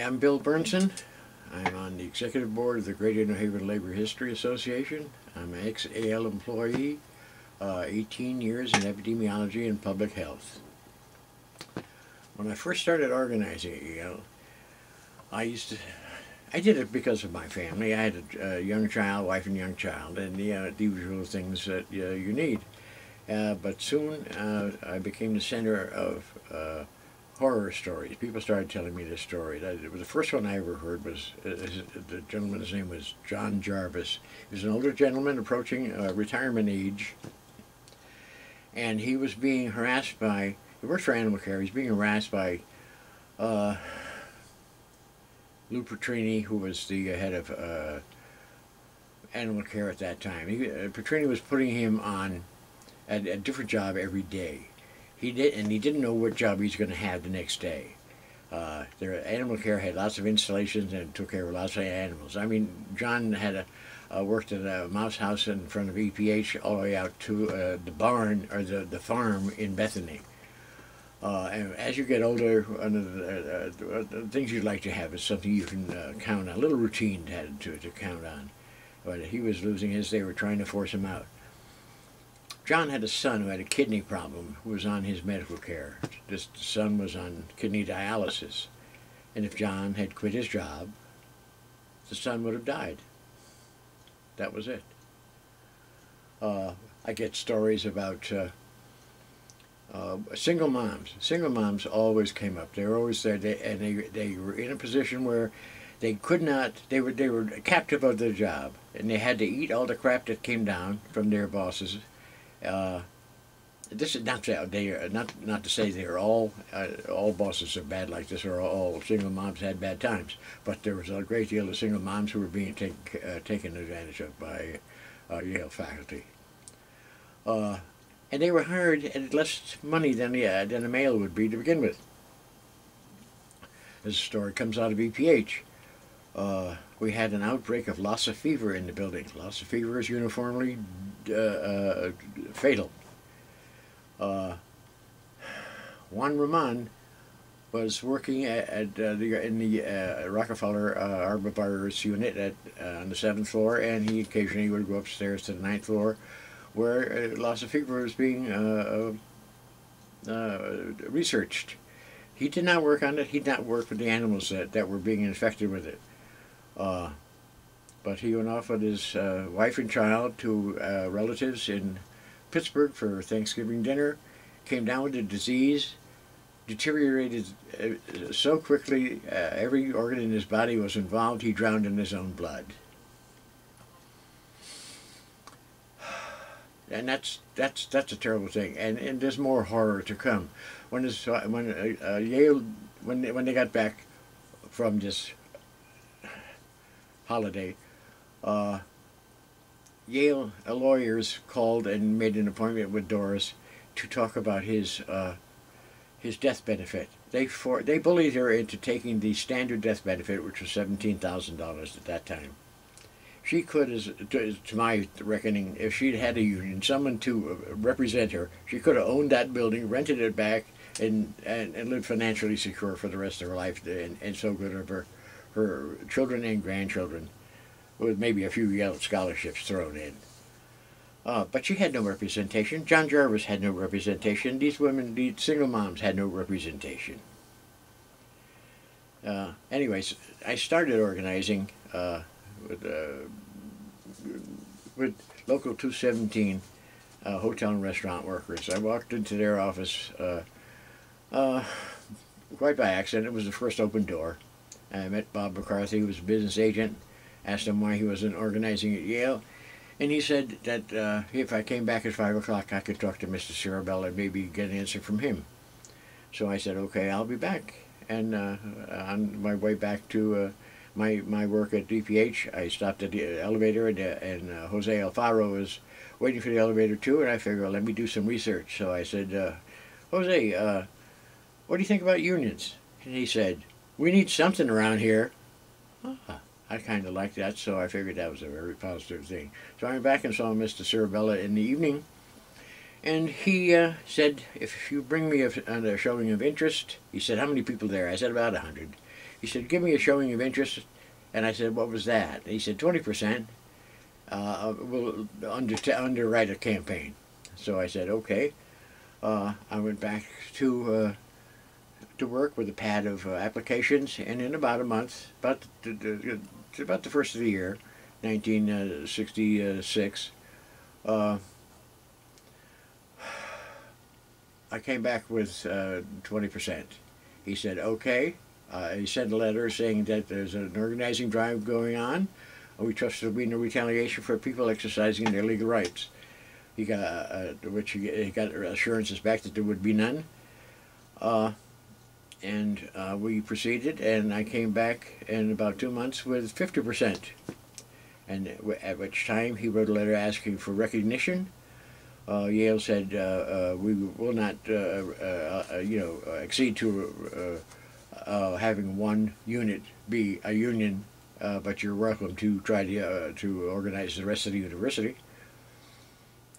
I'm Bill Berndtson. I'm on the executive board of the Greater New Haven Labor History Association. I'm an ex-Yale employee, 18 years in epidemiology and public health. When I first started organizing at Yale, I did it because of my family. I had a young child, wife and young child, and the usual things that you need. But soon I became the center of horror stories. People started telling me this story. The first one I ever heard was, the gentleman's name was John Jarvis. He was an older gentleman approaching retirement age, and he was being harassed by, he worked for animal care, he was being harassed by Lou Petrini, who was the head of animal care at that time. Petrini was putting him on a different job every day. He didn't know what job he was going to have the next day. Their animal care had lots of installations and took care of lots of animals. I mean, John had worked at a mouse house in front of EPH all the way out to the barn, or the farm in Bethany. And as you get older, one of the things you'd like to have is something you can count on, a little routine to count on. But he was losing his, they were trying to force him out. John had a son who had a kidney problem, who was on his medical care. This son was on kidney dialysis. And if John had quit his job, the son would have died. That was it. I get stories about single moms. Single moms always came up. They were always there, and they were in a position where they could not, they were captive of their job, and they had to eat all the crap that came down from their bosses. This is not to say they are all bosses are bad like this, or all single moms had bad times, but there was a great deal of single moms who were being taken advantage of by Yale faculty. And they were hired at less money than a male would be to begin with. This story comes out of EPH. We had an outbreak of Lassa fever in the building. Lassa fever is uniformly fatal. Juan Ramon was working in the Rockefeller Arbovirus unit on the 7th floor, and he occasionally would go upstairs to the 9th floor, where Lassa fever was being researched. He did not work on it. He did not work with the animals that were being infected with it. But he went off with his wife and child to relatives in Pittsburgh for Thanksgiving dinner, came down with the disease, deteriorated so quickly, every organ in his body was involved, he drowned in his own blood. And that's a terrible thing, and there's more horror to come. When Yale, when they got back from this holiday, Yale lawyers called and made an appointment with Doris to talk about his death benefit. They bullied her into taking the standard death benefit, which was $17,000 at that time. She could, to my reckoning, if she'd had a union, someone to represent her, she could have owned that building, rented it back, and lived financially secure for the rest of her life, and so good of her children and grandchildren, with maybe a few Yale scholarships thrown in. But she had no representation. John Jarvis had no representation. These women, these single moms, had no representation. Anyways, I started organizing with Local 217 hotel and restaurant workers. I walked into their office quite by accident. It was the first open door. I met Bob McCarthy, who was a business agent, asked him why he wasn't organizing at Yale, and he said that if I came back at 5 o'clock, I could talk to Mr. Cirabella and maybe get an answer from him. So I said, okay, I'll be back. And on my way back to my work at DPH, I stopped at the elevator, and Jose Alfaro was waiting for the elevator too, and I figured, well, let me do some research. So I said, Jose, what do you think about unions? And he said, we need something around here. I kind of liked that, so I figured that was a very positive thing. So I went back and saw Mr. Cirabella in the evening, and he said, if you bring me a showing of interest, he said, how many people there? I said, about 100. He said, give me a showing of interest. And I said, what was that? He said, 20%. We'll underwrite a campaign. So I said, okay. I went back to work with a pad of applications, and in about a month, about the first of the year, 1966, I came back with 20%. He said, okay. He sent a letter saying that there's an organizing drive going on. We trust there will be no retaliation for people exercising their legal rights. He got he got assurances back that there would be none. And we proceeded, and I came back in about 2 months with 50%. And at which time he wrote a letter asking for recognition. Yale said, we will not, accede to having one unit be a union, but you're welcome to try to organize the rest of the university.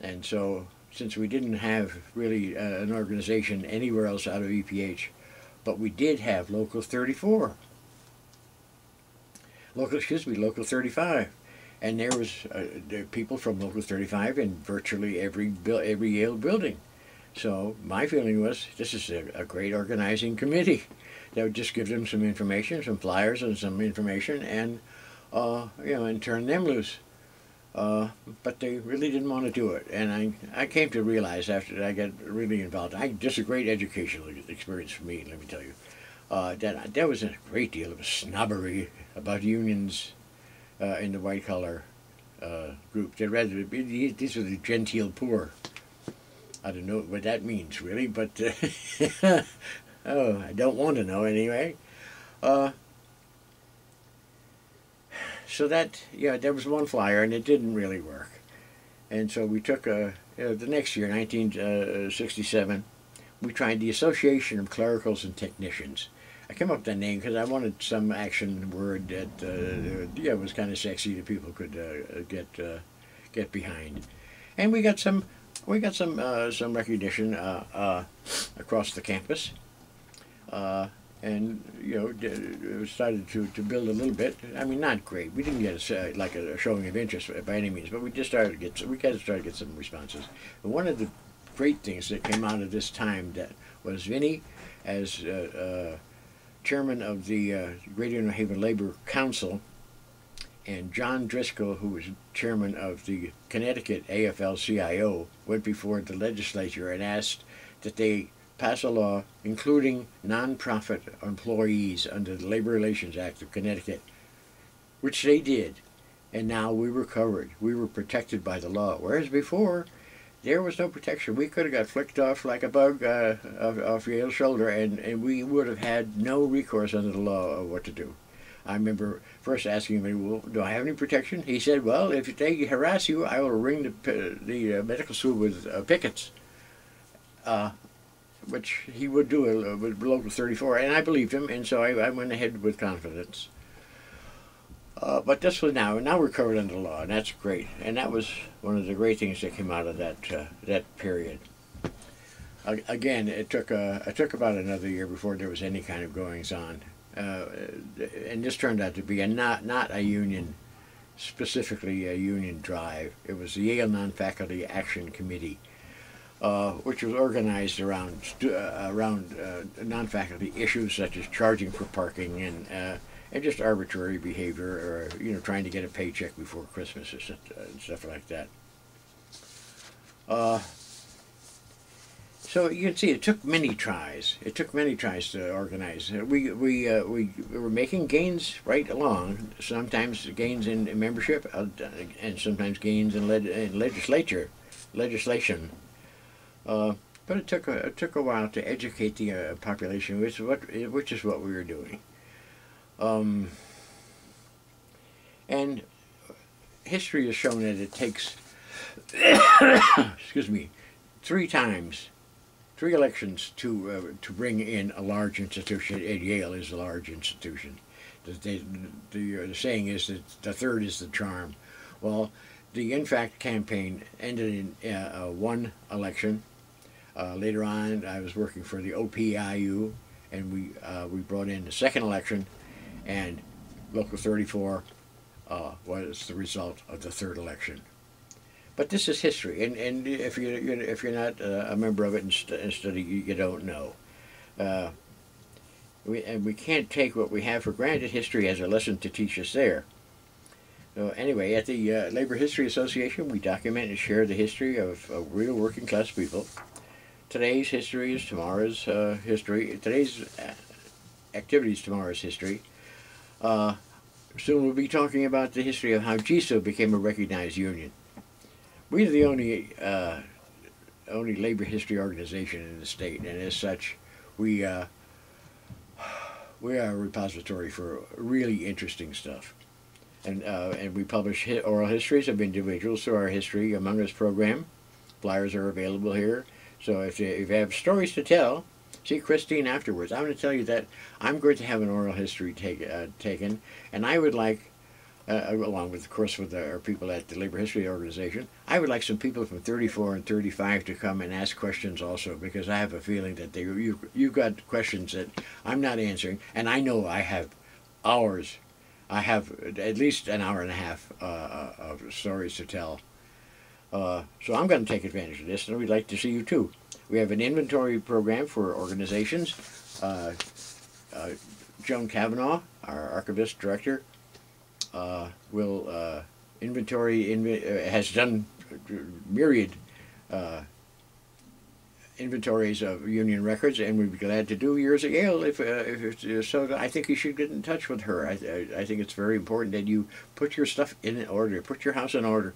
And so, since we didn't have really an organization anywhere else out of EPH, but we did have Local 34. Local 35. And there was people from Local 35 in virtually every Yale building. So my feeling was, this is a great organizing committee. That would just give them some information, some flyers and some information, and and turn them loose. But they really didn't want to do it, and I came to realize after I got really involved, just a great educational experience for me, let me tell you, that there was a great deal of snobbery about unions in the white collar group. They'd rather these are the genteel poor. I don't know what that means really, but oh, I don't want to know anyway. So that, there was one flyer, and it didn't really work. And so we took, the next year, 1967, we tried the Association of Clericals and Technicians. I came up with that name because I wanted some action word that, was kind of sexy that people could get behind. And we got some recognition across the campus. And started to build a little bit. I mean, not great. We didn't get a showing of interest by any means, but we just started to get some responses. And one of the great things that came out of this time that was Vinny, as chairman of the Greater New Haven Labor Council, and John Driscoll, who was chairman of the Connecticut AFL-CIO, went before the legislature and asked that they pass a law including nonprofit employees under the Labor Relations Act of Connecticut, which they did, and now we were covered. We were protected by the law, whereas before there was no protection. We could have got flicked off like a bug off Yale's shoulder, and we would have had no recourse under the law of what to do. I remember first asking him, well, do I have any protection? He said, well, if they harass you, I will ring the medical school with pickets. Which he would do with Local 34, and I believed him, and so I went ahead with confidence. But this was now we're covered under the law, and that's great. And that was one of the great things that came out of that period. Again, it took about another year before there was any kind of goings on, and this turned out to be not a union, specifically a union drive. It was the Yale Non-Faculty Action Committee. Which was organized around non-faculty issues such as charging for parking and just arbitrary behavior, or trying to get a paycheck before Christmas and stuff like that. So you can see it took many tries. It took many tries to organize. We were making gains right along. Sometimes gains in membership, and sometimes gains in legislation. But it took a while to educate the population, which is what we were doing. And history has shown that it takes, excuse me, 3 elections to bring in a large institution. And Yale is a large institution. The saying is that the third is the charm. Well, the In Fact campaign ended in one election. Later on, I was working for the OPIU, and we brought in the second election, and Local 34 was the result of the third election. But this is history, and if you're not a member of it and study, you don't know. We can't take what we have for granted. History has a lesson to teach us there. So anyway, at the Labor History Association, we document and share the history of real working class people. Today's history is tomorrow's history. Today's activities, tomorrow's history. Soon we'll be talking about the history of how GSO became a recognized union. We're the only labor history organization in the state, and as such, we are a repository for really interesting stuff. And we publish oral histories of individuals through our History Among Us program. Flyers are available here. So if you have stories to tell, see Christine afterwards. I'm going to tell you that I'm going to have an oral history taken, and I would like, along with, of course, with our people at the Labor History Organization, I would like some people from 34 and 35 to come and ask questions also, because I have a feeling that you've got questions that I'm not answering, and I know I have hours. I have at least an hour and a half of stories to tell. So I'm going to take advantage of this, and we'd like to see you too. We have an inventory program for organizations. Joan Kavanaugh, our archivist director, will has done myriad inventories of union records, and we'd be glad to do yours at Yale if so. I think you should get in touch with her. I think it's very important that you put your stuff in order, put your house in order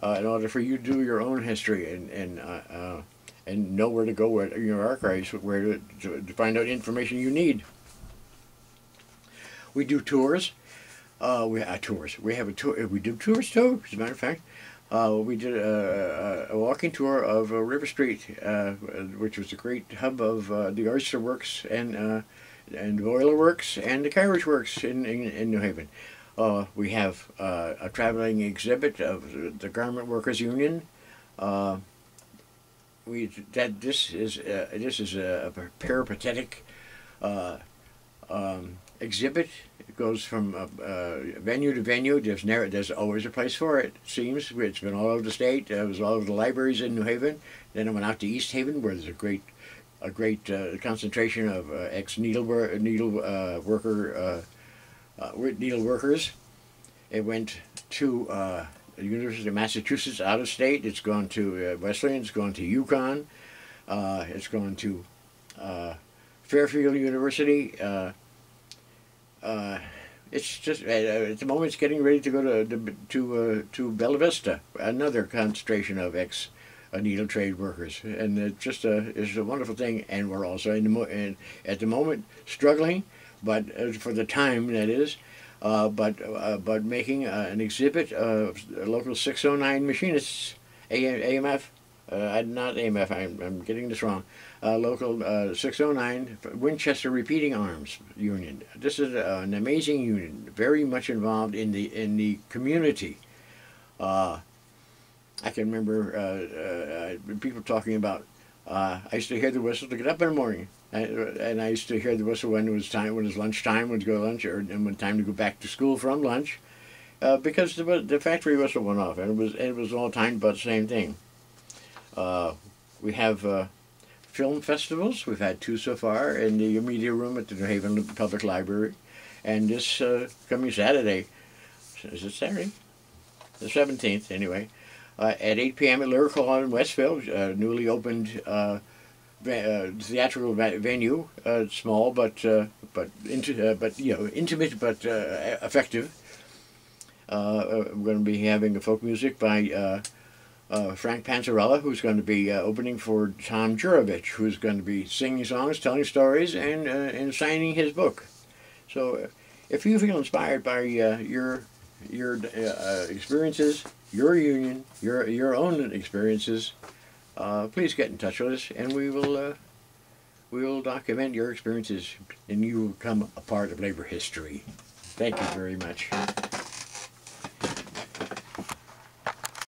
for you to do your own history and know where to go in your archives, where to find out information you need. We do tours. We have a tour. We do tours too. As a matter of fact, we did a walking tour of River Street, which was a great hub of the oyster works and boiler works and the carriage works in New Haven. We have a traveling exhibit of the Garment Workers Union. This is a peripatetic exhibit. It goes from venue to venue. There's always a place for it. It seems it's been all over the state. It was all over the libraries in New Haven. Then it went out to East Haven, where there's a great concentration of ex-needle workers. It went to the University of Massachusetts, out of state. It's gone to Wesleyan. It's gone to UConn. It's gone to Fairfield University. It's just at the moment it's getting ready to go to Bella Vista, another concentration of ex-needle trade workers, and it's a wonderful thing. And we're also at the moment struggling, but for the time that is, but making an exhibit of local 609 machinists, AMF. Not AMF, I'm getting this wrong. Local 609 Winchester Repeating Arms Union. This is an amazing union, very much involved in the community. I can remember people talking about. I used to hear the whistle to get up in the morning, and I used to hear the whistle when it was lunchtime, when to go to lunch, and when time to go back to school from lunch, because the factory whistle went off, and it was all timed about the same thing. We have film festivals. We've had 2 so far in the media room at the New Haven Public Library. And this coming Saturday, is it Saturday? The 17th, anyway, at 8 p.m. at Lyrical Hall in Westville, newly opened theatrical venue, small but intimate but effective. We're going to be having folk music by Frank Panzarella, who's going to be opening for Tom Jurovich, who's going to be singing songs, telling stories, and signing his book. So, if you feel inspired by your experiences, your union, your own experiences, please get in touch with us, and we will document your experiences, and you will become a part of labor history. Thank you very much.